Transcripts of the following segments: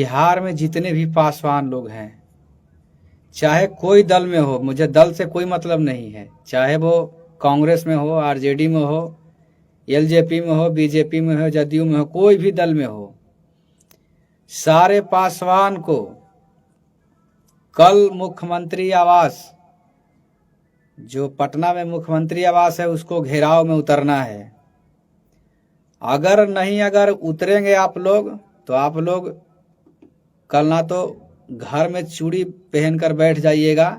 बिहार में जितने भी पासवान लोग हैं, चाहे कोई दल में हो, मुझे दल से कोई मतलब नहीं है, चाहे वो कांग्रेस में हो, आरजेडी में हो, एलजेपी में हो, बीजेपी में हो, जदयू में हो, कोई भी दल में हो, सारे पासवान को कल मुख्यमंत्री आवास, जो पटना में मुख्यमंत्री आवास है, उसको घेराव में उतरना है। अगर उतरेंगे आप लोग, तो आप लोग कल ना तो घर में चूड़ी पहनकर बैठ जाइएगा,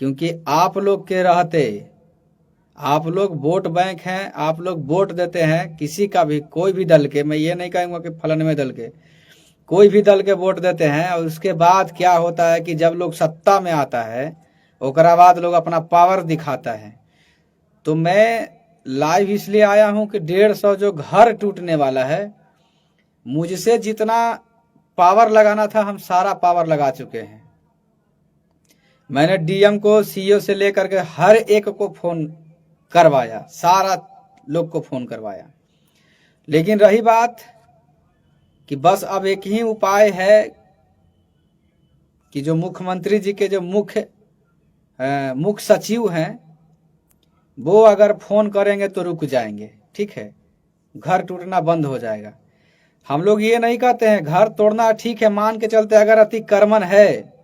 क्योंकि आप लोग के रहते, आप लोग वोट बैंक हैं, आप लोग वोट देते हैं किसी का भी, कोई भी दल के, मैं ये नहीं कहूँगा कि फलाने दल के, कोई भी दल के वोट देते हैं, और उसके बाद क्या होता है कि जब लोग सत्ता में आता है, ओकरा बाद लोग अपना पावर दिखाता है। तो मैं लाइव इसलिए आया हूं कि 150 जो घर टूटने वाला है, मुझसे जितना पावर लगाना था हम सारा पावर लगा चुके हैं। मैंने डीएम को, सीईओ से लेकर के हर एक को फोन करवाया, सारा लोग को फोन करवाया। लेकिन रही बात कि बस अब एक ही उपाय है कि जो मुख्यमंत्री जी के जो मुख्य सचिव हैं, वो अगर फोन करेंगे तो रुक जाएंगे, ठीक है, घर टूटना बंद हो जाएगा। हम लोग ये नहीं कहते हैं घर तोड़ना, ठीक है, मान के चलते अगर अतिक्रमण है,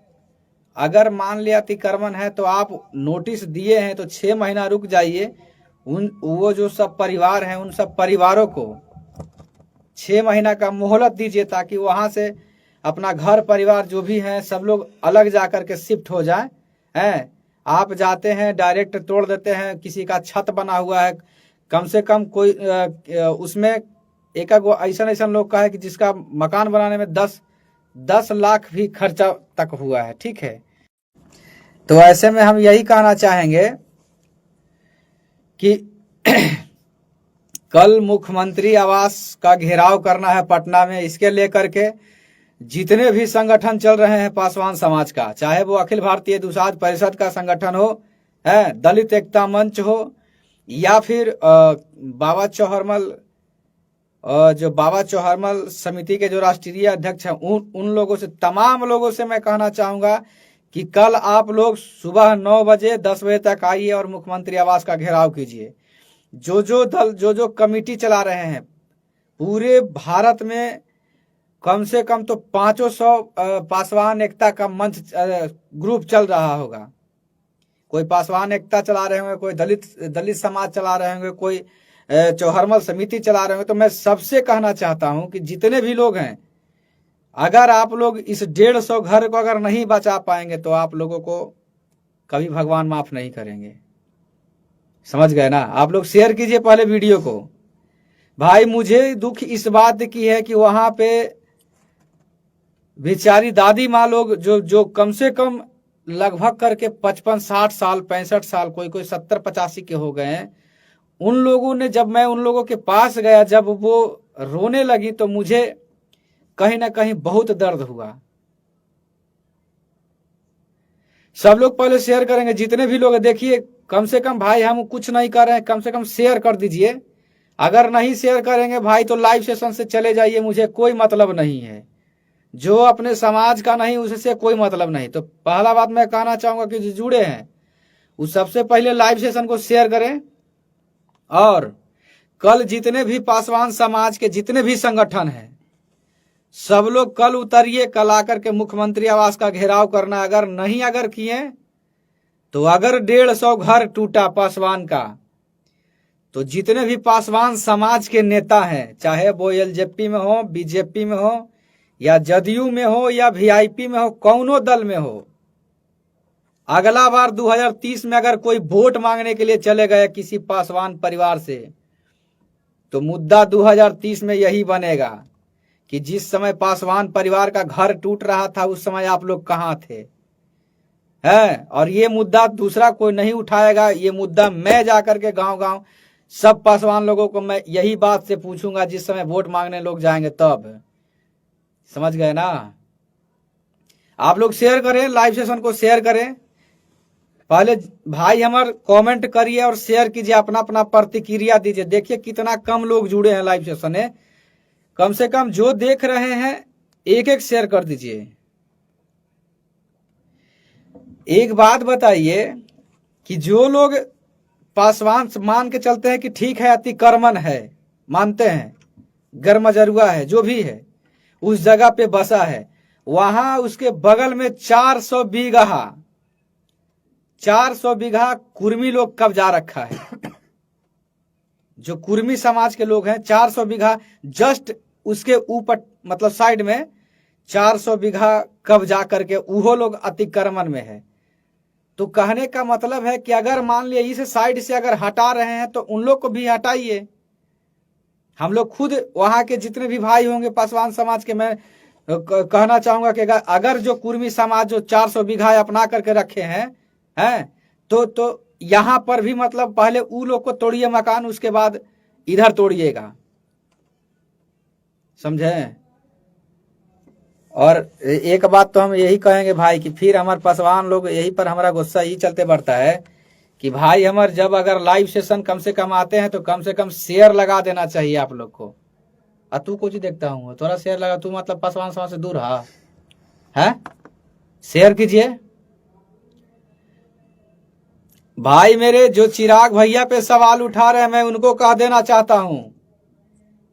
अगर मान लिया अतिक्रमण है तो आप नोटिस दिए हैं तो 6 महीना रुक जाइए। वो जो सब परिवार हैं, उन सब परिवारों को 6 महीना का मोहलत दीजिए, ताकि वहां से अपना घर परिवार जो भी हैं सब लोग अलग जाकर के शिफ्ट हो जाए हैं। आप जाते हैं डायरेक्ट तोड़ देते हैं, किसी का छत बना हुआ है, कम से कम कोई उसमें एक ऐसा लोग का है कि जिसका मकान बनाने में 10 लाख भी खर्चा तक हुआ है, ठीक है। तो ऐसे में हम यही कहना चाहेंगे कि कल मुख्यमंत्री आवास का घेराव करना है पटना में। इसके लेकर के जितने भी संगठन चल रहे हैं पासवान समाज का, चाहे वो अखिल भारतीय दुसाध परिषद का संगठन हो, है दलित एकता मंच हो, या फिर बाबा चौहरमल, जो बाबा चौहरमल समिति के जो राष्ट्रीय अध्यक्ष हैं, उन लोगों से, तमाम लोगों से मैं कहना चाहूंगा कि कल आप लोग सुबह 9 बजे 10 बजे तक आइए और मुख्यमंत्री आवास का घेराव कीजिए। जो दल जो कमिटी चला रहे हैं, पूरे भारत में कम से कम तो 500 पासवान एकता का मंच ग्रुप चल रहा होगा। कोई पासवान एकता चला रहे होंगे, कोई दलित समाज चला रहे होंगे, कोई चौहरमल समिति चला रहे होंगे। तो मैं सबसे कहना चाहता हूं कि जितने भी लोग हैं, अगर आप लोग इस 150 घर को अगर नहीं बचा पाएंगे तो आप लोगों को कभी भगवान माफ नहीं करेंगे। समझ गए ना? आप लोग शेयर कीजिए पहले वीडियो को। भाई मुझे दुख इस बात की है कि वहां पे बेचारी दादी माँ लोग जो कम से कम लगभग करके 55-60 साल, 65 साल, कोई 70-85 के हो गए हैं, उन लोगों ने, जब मैं उन लोगों के पास गया, जब वो रोने लगी तो मुझे कहीं ना कहीं बहुत दर्द हुआ। सब लोग पहले शेयर करेंगे, जितने भी लोग देखिए, कम से कम भाई हम कुछ नहीं कर रहे हैं, कम से कम शेयर कर दीजिए। अगर नहीं शेयर करेंगे भाई तो लाइव सेशन से चले जाइए, मुझे कोई मतलब नहीं है। जो अपने समाज का नहीं उससे कोई मतलब नहीं। तो पहला बात मैं कहना चाहूंगा कि जो जुड़े हैं वो सबसे पहले लाइव सेशन को शेयर करें, और कल जितने भी पासवान समाज के जितने भी संगठन हैं, सब लोग कल उतरिए, कल आकर के मुख्यमंत्री आवास का घेराव करना। अगर किए तो अगर 150 घर टूटा पासवान का, तो जितने भी पासवान समाज के नेता हैं, चाहे वो एलजेपी में हो, बीजेपी में हो, या जदयू में हो, या वीआईपी में हो, कौनो दल में हो, अगला बार 2030 में अगर कोई वोट मांगने के लिए चले गए किसी पासवान परिवार से, तो मुद्दा 2030 में यही बनेगा कि जिस समय पासवान परिवार का घर टूट रहा था उस समय आप लोग कहां थे, है। और ये मुद्दा दूसरा कोई नहीं उठाएगा। ये मुद्दा मैं जाकर के गांव सब पासवान लोगों को मैं यही बात से पूछूंगा जिस समय वोट मांगने लोग जाएंगे तब। समझ गए ना? आप लोग शेयर करें, लाइव सेशन को शेयर करें। पहले भाई हमारे कमेंट करिए और शेयर कीजिए, अपना अपना प्रतिक्रिया दीजिए। देखिए कितना कम लोग जुड़े हैं लाइव सेशन में। कम से कम जो देख रहे हैं एक एक शेयर कर दीजिए। एक बात बताइए कि जो लोग पासवान मान के चलते हैं कि ठीक है अतिक्रमण है, मानते हैं गर्मजरुआ है, जो भी है, उस जगह पे बसा है, वहां उसके बगल में 400 बीघा कुर्मी लोग कब्जा रखा है। जो कुर्मी समाज के लोग हैं 400 बीघा जस्ट उसके ऊपर मतलब साइड में 400 बीघा कब्जा करके वो लोग अतिक्रमण में है। तो कहने का मतलब है कि अगर मान लिया इस साइड से अगर हटा रहे हैं तो उन लोग को भी हटाइए। हम लोग खुद वहां के जितने भी भाई होंगे पासवान समाज के, मैं कहना चाहूंगा कि अगर जो कुर्मी समाज जो 400 बीघा अपना करके रखे हैं तो यहां पर भी मतलब पहले उ लोग को तोड़िए मकान, उसके बाद इधर तोड़िएगा, समझे। और एक बात तो हम यही कहेंगे भाई कि फिर हमारे पासवान लोग यही पर हमारा गुस्सा यही चलते बढ़ता है कि भाई हमारे जब अगर लाइव सेशन कम से कम आते हैं तो कम से कम शेयर लगा देना चाहिए आप लोग को। तू कुछ देखता हूँ थोड़ा शेयर लगा, तू मतलब पासवान समाज से दूर है, शेयर कीजिए भाई। मेरे जो चिराग भैया पे सवाल उठा रहे हैं, मैं उनको कह देना चाहता हूं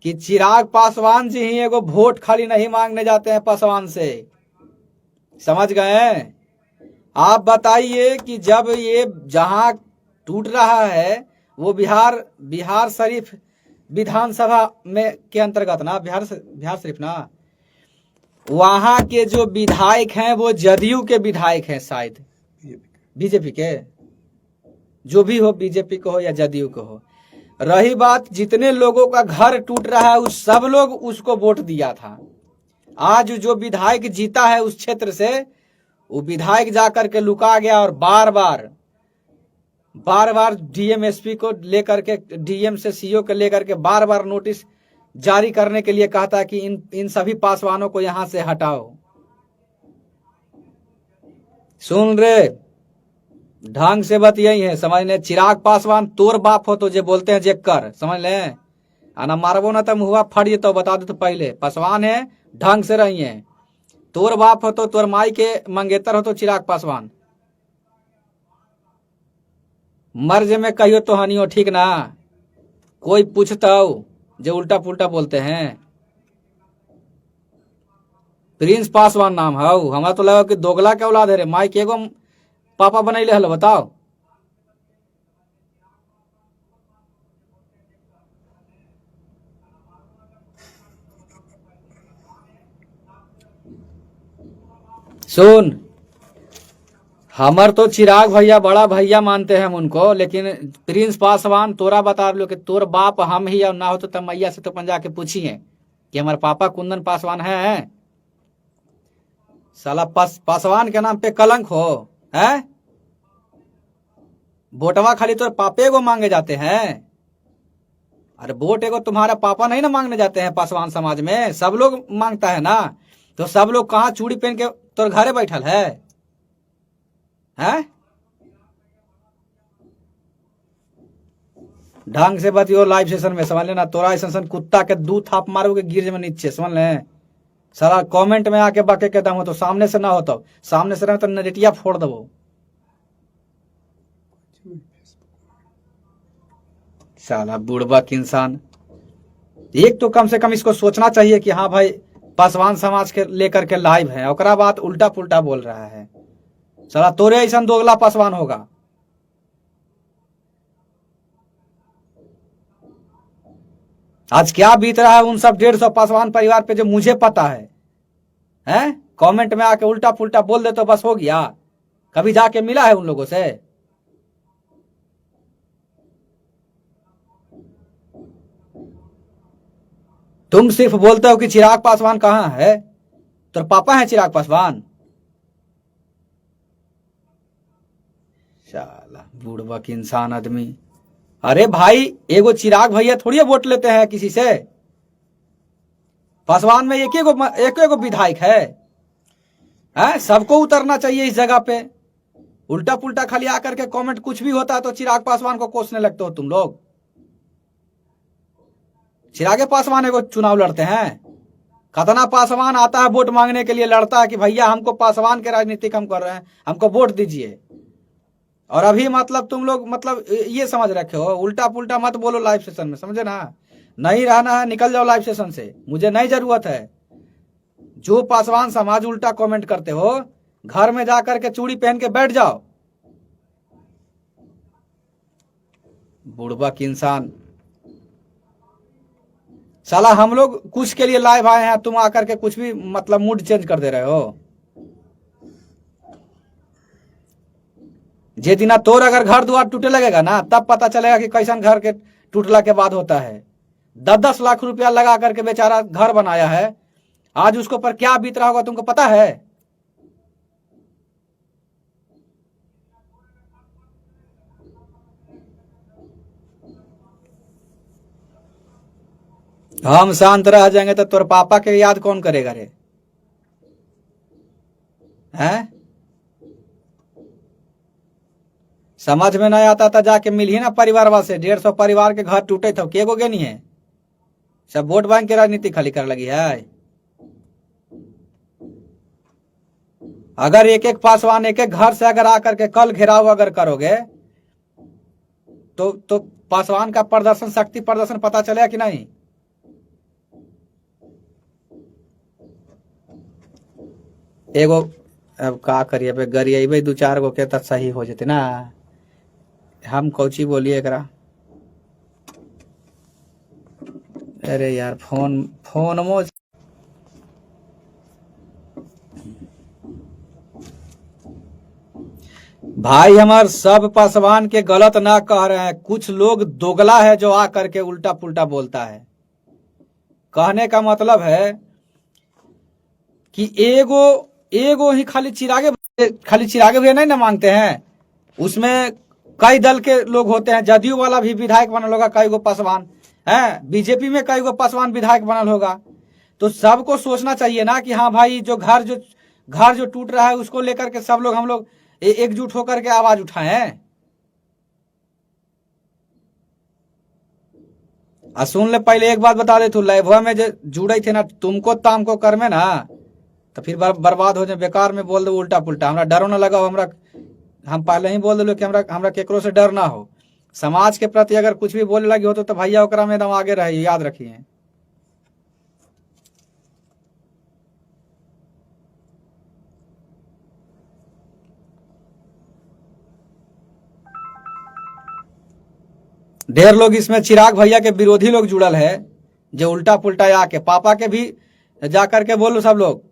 कि चिराग पासवान जी ही एगो वोट खाली नहीं मांगने जाते हैं पासवान से, समझ गए। आप बताइए कि जब ये जहां टूट रहा है वो बिहार शरीफ विधानसभा में के अंतर्गत ना, बिहार शरीफ ना, वहां के जो विधायक हैं वो जदयू के विधायक हैं, शायद बीजेपी के, जो भी हो, बीजेपी को हो या जदयू को हो। रही बात जितने लोगों का घर टूट रहा है उस सब लोग उसको वोट दिया था। आज जो विधायक जीता है उस क्षेत्र से, वो विधायक जाकर के लुका गया और बार बार डीएम एसपी को लेकर के, डीएम से सीओ को लेकर के बार बार नोटिस जारी करने के लिए कहता कि इन सभी पासवानों को यहां से हटाओ। सुन रे, ढंग से बात यही है, समझ ले। चिराग पासवान तोर बाप हो तो जे बोलते हैं जे कर, समझ ले। आना मारबो ना तो मुहवा फट जे, तो बता दे तो पहले पासवान है, ढंग से रही है। तोर बाप हो तो तोर माई के मंगेतर हो तो चिराग पासवान, मर्ज में कहियो तो हनी हो, ठीक ना। कोई पूछता हो जो उल्टा पुल्टा बोलते हैं। प्रिंस पासवान नाम है, हमारा तो लगा कि दोगला के औलाद है रे, माई के एगो पापा बनैले हल, बताओ। सुन, हमर तो चिराग भैया बड़ा भैया मानते हैं हम उनको, लेकिन प्रिंस पासवान तोरा बता लो कि तोर बाप हम ही और ना हो तो मैया से तो पंजा के पूछिए कि हमारे पापा कुंदन पासवान है। साला पासवान के नाम पे कलंक हो है। वोटवा खाली तो पापे को मांगे जाते हैं। अरे वोट एगो तुम्हारा पापा नहीं ना मांगने जाते हैं पासवान समाज में, सब लोग मांगता है ना। तो सब लोग कहाँ चूड़ी पहन के तोर घरे बैठल है? ढंग से बतियो लाइव सेशन में, समझ लेना। तोरा ऐसा कुत्ता के दू थाप मारोगे गिर में नीचे, समझ ले। सारा कमेंट में आके बाके के दम हो तो सामने से ना हो, तो सामने से रहे तो नरेटिया फोड़ दबो। साला बुड़बक इंसान। एक तो कम से कम इसको सोचना चाहिए कि हाँ भाई पासवान समाज के लेकर के लाइव है, ओकरा बात उल्टा पुल्टा बोल रहा है। साला तोरे ऐसा दोगला पासवान होगा। आज क्या बीत रहा है उन सब 150 पासवान परिवार पे जो मुझे पता है। कमेंट में आके उल्टा पुल्टा बोल दे तो बस हो गया? कभी जाके मिला है उन लोगों से? तुम सिर्फ बोलते हो कि चिराग पासवान कहां है, तो पापा है चिराग पासवान। साला बुड़बक इंसान आदमी। अरे भाई एगो चिराग भैया थोड़ी वोट लेते हैं किसी से। पासवान में एक एगो विधायक है, सबको उतरना चाहिए इस जगह पे। उल्टा पुल्टा खाली आकर के कमेंट कुछ भी होता है तो चिराग पासवान को कोसने लगते हो तुम लोग। चिरागे पासवान एगो चुनाव लड़ते हैं, खतना पासवान आता है वोट मांगने के लिए, लड़ता है कि भैया हमको पासवान के राजनीति हम कर रहे हैं, हमको वोट दीजिए। और अभी मतलब तुम लोग मतलब ये समझ रखे हो, उल्टा पुल्टा मत बोलो लाइव सेशन में, समझे ना। नहीं रहना है निकल जाओ लाइव सेशन से, मुझे नहीं जरूरत है। जो पासवान समाज उल्टा कमेंट करते हो, घर में जाकर के चूड़ी पहन के बैठ जाओ। बुड़बक इंसान, साला हम लोग कुछ के लिए लाइव आए हैं, तुम आकर के कुछ भी मतलब मूड चेंज कर दे रहे हो। जे दिना तोर अगर घर द्वार टूटे लगेगा ना, तब पता चलेगा कि कैसन घर के टूटला के बाद होता है। 10-10 लाख रुपया लगा करके बेचारा घर बनाया है, आज उसके ऊपर क्या बीत रहा होगा तुमको पता है। हम शांत रह जाएंगे तो तोर पापा के याद कौन करेगा रे, हैं? समझ में नहीं आता था, जाके मिल ही ना परिवार से। 150 परिवार के घर टूटे थे, के गो नहीं है, सब वोट बैंक की राजनीति खाली कर लगी है। अगर एक एक पासवान एक एक घर से अगर आकर के कल घेराव अगर करोगे तो पासवान का प्रदर्शन, शक्ति प्रदर्शन पता चलेगा कि नहीं। एगो अब का करिए, गरिए 2-4 गो के तक सही हो जाते ना। हम कौची बोलिए एकरा, अरे यार फोन मो भाई हमार सब पासवान के गलत ना कह रहे हैं, कुछ लोग दोगला है जो आ करके उल्टा पुल्टा बोलता है। कहने का मतलब है कि एगो ही खाली चिरागे भैया नहीं ना मांगते हैं, उसमें कई दल के लोग होते हैं। जदयू वाला भी विधायक बनल होगा कई गो पासवान है, बीजेपी में कई गो पासवान विधायक बनल होगा। तो सबको सोचना चाहिए ना कि हाँ भाई जो घर जो टूट रहा है उसको लेकर के सब लोग हम लोग एकजुट होकर के आवाज उठाएं। सुन ले, पहले एक बात बता दे, तू लाइव में जो जुड़े थे ना, तुमको तामको कर में ना तो फिर बर्बाद हो जाए। बेकार में बोल दो उल्टा पुल्टा, हमरा डरो ना लगा। हम पहले ही बोल दिलो कि हमरा केकरो से डर ना हो। समाज के प्रति अगर कुछ भी बोले लगी हो तो भैया ओकरा में एकदम आगे रहिए, याद रखिए। ढेर लोग इसमें चिराग भैया के विरोधी लोग जुड़ल है, जो उल्टा पुल्टा आके पापा के भी जाकर के बोलो सब लोग।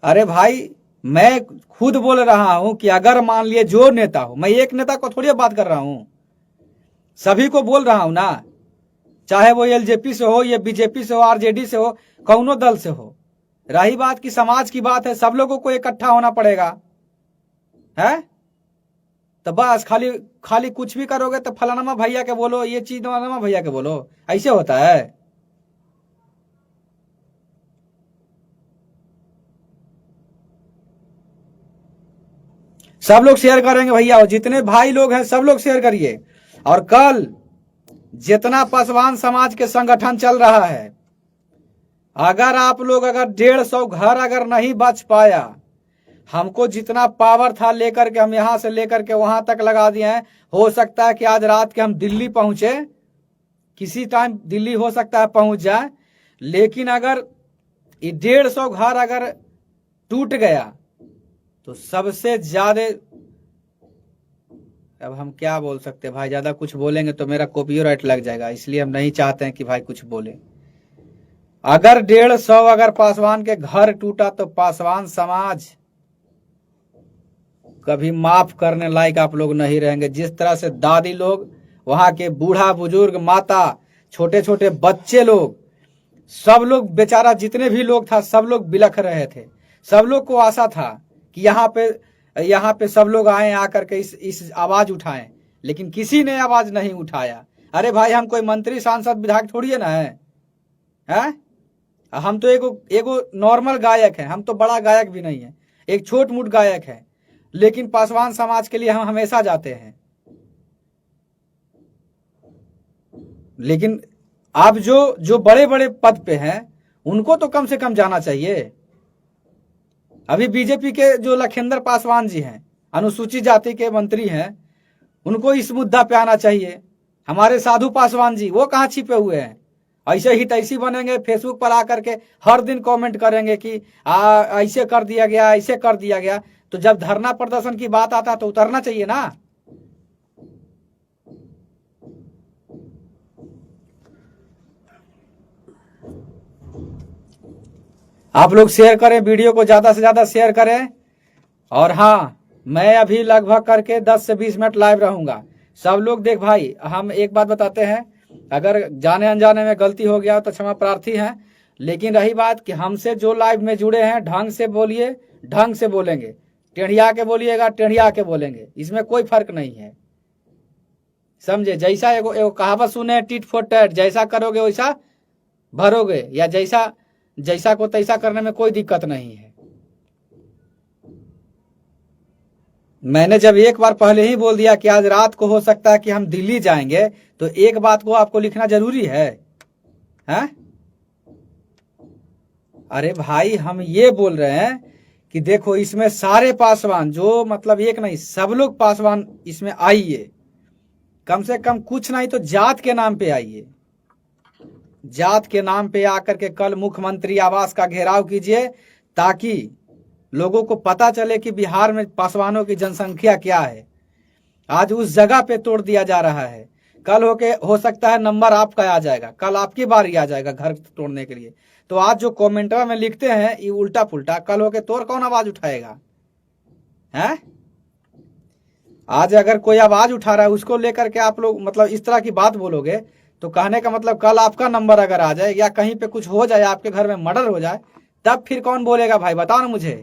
अरे भाई मैं खुद बोल रहा हूं कि अगर मान लिए जो नेता हो, मैं एक नेता को थोड़ी बात कर रहा हूं, सभी को बोल रहा हूं ना, चाहे वो एलजेपी से हो, या बीजेपी से हो, आरजेडी से हो, कौनो दल से हो। रही बात की समाज की बात है, सब लोगों को इकट्ठा होना पड़ेगा है। तो बस खाली कुछ भी करोगे तो फलाना भैया के बोलो, ये चीज भैया के बोलो, ऐसे होता है। सब लोग शेयर करेंगे भैया, और जितने भाई लोग हैं सब लोग शेयर करिए। और कल जितना पासवान समाज के संगठन चल रहा है, अगर आप लोग अगर 150 घर अगर नहीं बच पाया, हमको जितना पावर था लेकर के हम यहां से लेकर के वहां तक लगा दिए हैं। हो सकता है कि आज रात के हम दिल्ली पहुंचे, किसी टाइम दिल्ली हो सकता है पहुंच जाए। लेकिन अगर 150 घर अगर टूट गया तो सबसे ज्यादा, अब हम क्या बोल सकते हैं भाई, ज्यादा कुछ बोलेंगे तो मेरा कॉपीराइट लग जाएगा, इसलिए हम नहीं चाहते हैं कि भाई कुछ बोले। अगर 150 अगर पासवान के घर टूटा तो पासवान समाज कभी माफ करने लायक आप लोग नहीं रहेंगे। जिस तरह से दादी लोग, वहां के बूढ़ा बुजुर्ग, माता, छोटे छोटे बच्चे लोग, सब लोग बेचारा जितने भी लोग था सब लोग बिलख रहे थे। सब लोग को आशा था कि यहाँ पे सब लोग आए, आकर के इस आवाज उठाएं, लेकिन किसी ने आवाज नहीं उठाया। अरे भाई हम कोई मंत्री सांसद विधायक थोड़ी है ना है? हम तो एगो नॉर्मल गायक है, हम तो बड़ा गायक भी नहीं है, एक छोट मोट गायक है, लेकिन पासवान समाज के लिए हम हमेशा जाते हैं। लेकिन आप जो जो बड़े बड़े पद पे हैं उनको तो कम से कम जाना चाहिए। अभी बीजेपी के जो लखिंदर पासवान जी हैं, अनुसूचित जाति के मंत्री हैं, उनको इस मुद्दा पे आना चाहिए। हमारे साधु पासवान जी, वो कहाँ छिपे हुए हैं? ऐसे ही तैसी बनेंगे, फेसबुक पर आकर के हर दिन कमेंट करेंगे कि ऐसे कर दिया गया, ऐसे कर दिया गया। तो जब धरना प्रदर्शन की बात आता तो उतरना चाहिए ना। आप लोग शेयर करें, वीडियो को ज्यादा से ज्यादा शेयर करें। और हाँ, मैं अभी लगभग करके 10 से 20 मिनट लाइव रहूंगा। सब लोग देख भाई, हम एक बात बताते हैं, अगर जाने अनजाने में गलती हो गया तो क्षमा प्रार्थी हैं। लेकिन रही बात कि हमसे जो लाइव में जुड़े हैं, ढंग से बोलिए, ढंग से बोलेंगे। टेढ़िया के बोलिएगा, टेढ़िया के बोलेंगे, इसमें कोई फर्क नहीं है, समझे। जैसा एगो कहावत सुने, टिट फॉर टैट, जैसा करोगे वैसा भरोगे, या जैसा को तैसा करने में कोई दिक्कत नहीं है। मैंने जब एक बार पहले ही बोल दिया कि आज रात को हो सकता है कि हम दिल्ली जाएंगे, तो एक बात को आपको लिखना जरूरी है, हैं? अरे भाई, हम ये बोल रहे हैं कि देखो, इसमें सारे पासवान, जो मतलब एक नहीं, सब लोग पासवान इसमें आइए। कम से कम कुछ नहीं तो जात के नाम पे आइए। जात के नाम पे आकर के कल मुख्यमंत्री आवास का घेराव कीजिए, ताकि लोगों को पता चले कि बिहार में पासवानों की जनसंख्या क्या है। आज उस जगह पे तोड़ दिया जा रहा है। कल हो सकता है नंबर आपका आ जाएगा, कल आपकी बारी आ जाएगा घर तोड़ने के लिए। तो आज जो कमेंटवा में लिखते हैं ये उल्टा पुल्टा, कल होके तोड़ कौन आवाज उठाएगा? हैं? आज अगर कोई आवाज उठा रहा है, उसको लेकर के आप लोग मतलब इस तरह की बात बोलोगे, तो कहने का मतलब कल आपका नंबर अगर आ जाए, या कहीं पे कुछ हो जाए, आपके घर में मर्डर हो जाए, तब फिर कौन बोलेगा? भाई बताओ ना मुझे।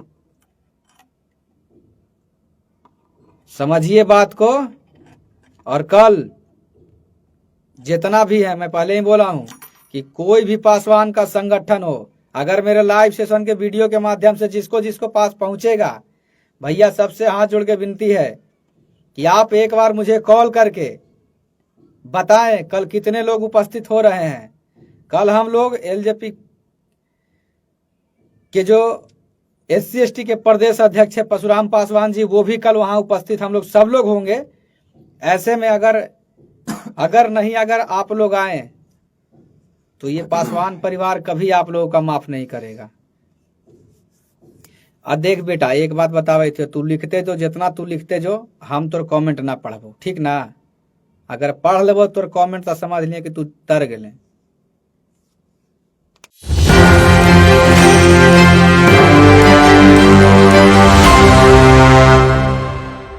समझिए बात को। और कल जितना भी है, मैं पहले ही बोला हूं कि कोई भी पासवान का संगठन हो, अगर मेरे लाइव सेशन के वीडियो के माध्यम से जिसको जिसको पास पहुंचेगा, भैया सबसे हाथ जोड़ के विनती है कि आप एक बार मुझे कॉल करके बताएं कल कितने लोग उपस्थित हो रहे हैं। कल हम लोग एलजेपी के जो SC ST के प्रदेश अध्यक्ष है परशुराम पासवान जी, वो भी कल वहां उपस्थित, हम लोग सब लोग होंगे। ऐसे में अगर आप लोग आए तो ये पासवान परिवार कभी आप लोगों का माफ नहीं करेगा। देख बेटा, एक बात बतावे थे, तू लिखते जो जितना तू लिखते जो, हम तोर कमेंट ना पढ़बो, ठीक ना? अगर पढ़ लेबो तोर कमेंट तो समझ लिए कि तू तर गेले।